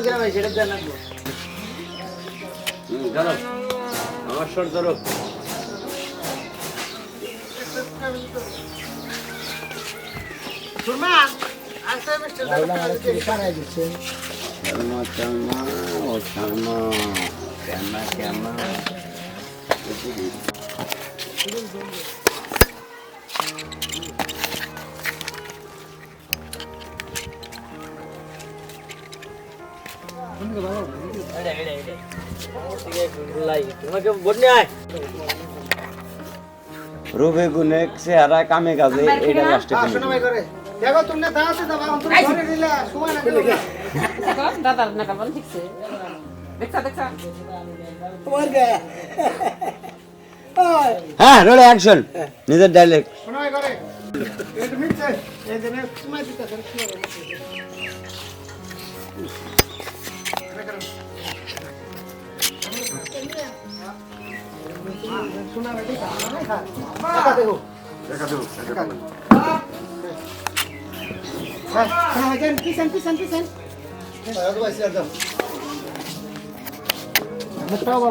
কিনা ভাই সেটা দেন না ধরো আমার শট ধরো সুরমা আসলে মিস্টার কারাই দিচ্ছেন শর্মা শর্মা ও শর্মা কেমা কেমা রুবে গুনে চেহারা কামে কাজে এটা লাস্টে শোনো ভাই করে দেখো তুমি দাঁড়াতে দাও অন্তর ঘরে দিলে সময় না দিলে দাদা না কারণ ঠিকছে দেখা তোমার গে হ্যাঁ রোল অ্যাকশন নিজের ডায়লগ শোনো ভাই করে এটা মিটছে এই যে সময় দিতে দেন কি হবে শোনা ভাই দেখা দেখো দেখা দেবো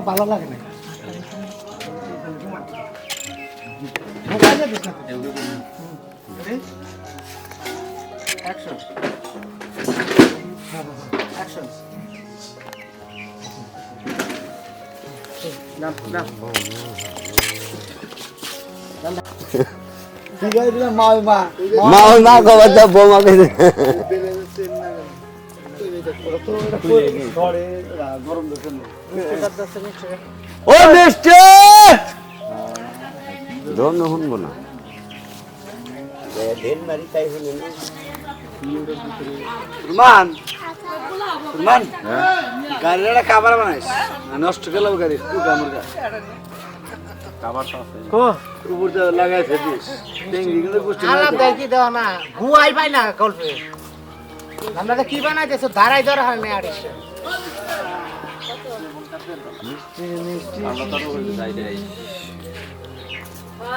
ভালো লাগে না মা ওই মা খবর দাও বৌমা কে ও মিস্টার দম শুনবো না ঢের মারি তাই হলো না রুমান রুমান গাড়িটা খাবার বানাইস নষ্ট গেল গাড়ি তুই আমার উপরটা লাগাই ফেলিস টেঙ্গি কিন্তু গোষ্ঠী দেখি দাও না গুয়াই পাই না গল্পে আমরা তো কি বানাইতেছো ধারাই ধরা হয় না আরে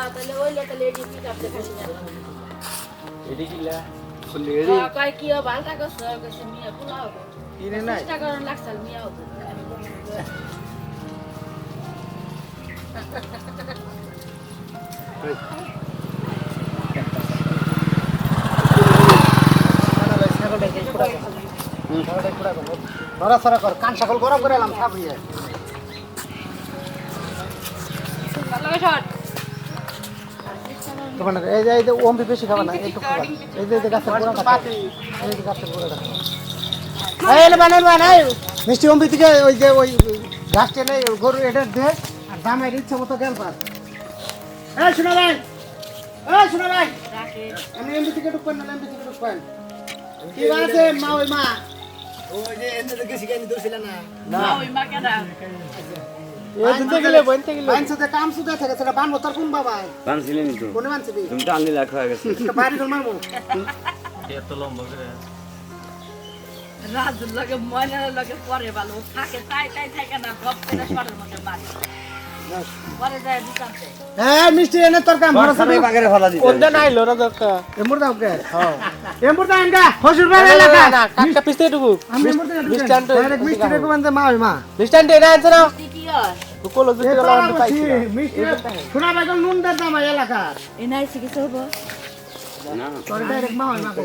তাহলে ওইলে তাহলে এডি পিক আপ দেখাচ্ছি না এডি কিলা কয় কি বালটা করছ কইছে মিয়া পোলাও কিনে নাই চেষ্টা করন লাগছাল মিয়া নড়াচড়া কর কান সকল গরম করে এলাম ছাপিয়ে এই যে ওমবি বেশি খাবা না একটু খাবা এই যে গাছের গোড়া কাটা এই যে গাছের গোড়া কাটা এই বানাই বানাই মিষ্টি ওমবি থেকে ওই যে ওই ঘাস টেনে গরু এটা দে আর দামের ইচ্ছা মতো গেল পাস এই শোনা ভাই আমি এমবি থেকে ঢুকবেন না এমবি থেকে ঢুকবেন কি আছে মা ওই মা ওই যে এনে থেকে শিখাইনি দোছিল না ওই মা কেডা এই দিতে গেলে বনতে গেলে বানছতে কাম সুদা থাকে সেটা বানবো তোর কোন বাবা বানছিলেন তো কোনে বানছিবি তুমি তো আনলি লাখ হয়ে গেছে তো বাড়ি তোর মারবো এত লম্বা করে রাজুর লগে ময়নার লগে পরে ভালো থাকে তাই থাকে না গপ করে শরের মধ্যে মারে পরে যায় দোকানতে হ্যাঁ মিষ্টি এনে তোর কাম ভরসা সবাই বাগেরে ফলা দিতে ওদা নাই লোরা দক্কা এমুর দাও কে হ্যাঁ এমুর দাও এন্ডা হসুর বাড়ি এলাকা না কাটটা পিছতে টুকু আমি এমুর দাও মিষ্টান তো ডাইরেক্ট মিষ্টি রেকো বানতে মা ওই মা মিষ্টান দে না আনছ না কি হয় কোলো দিতে গেল পাইছি মিষ্টি শোনা ভাই কোন নুন দা দাম এলাকা এনাই চিকিৎসা হবো না তোর ডাইরেক্ট মা ওই মা কো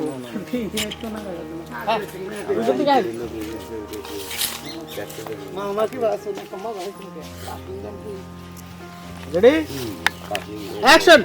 ঠিক তো না বুঝতে গাই মা কি বাস না কমা ভাই রেডি অ্যাকশন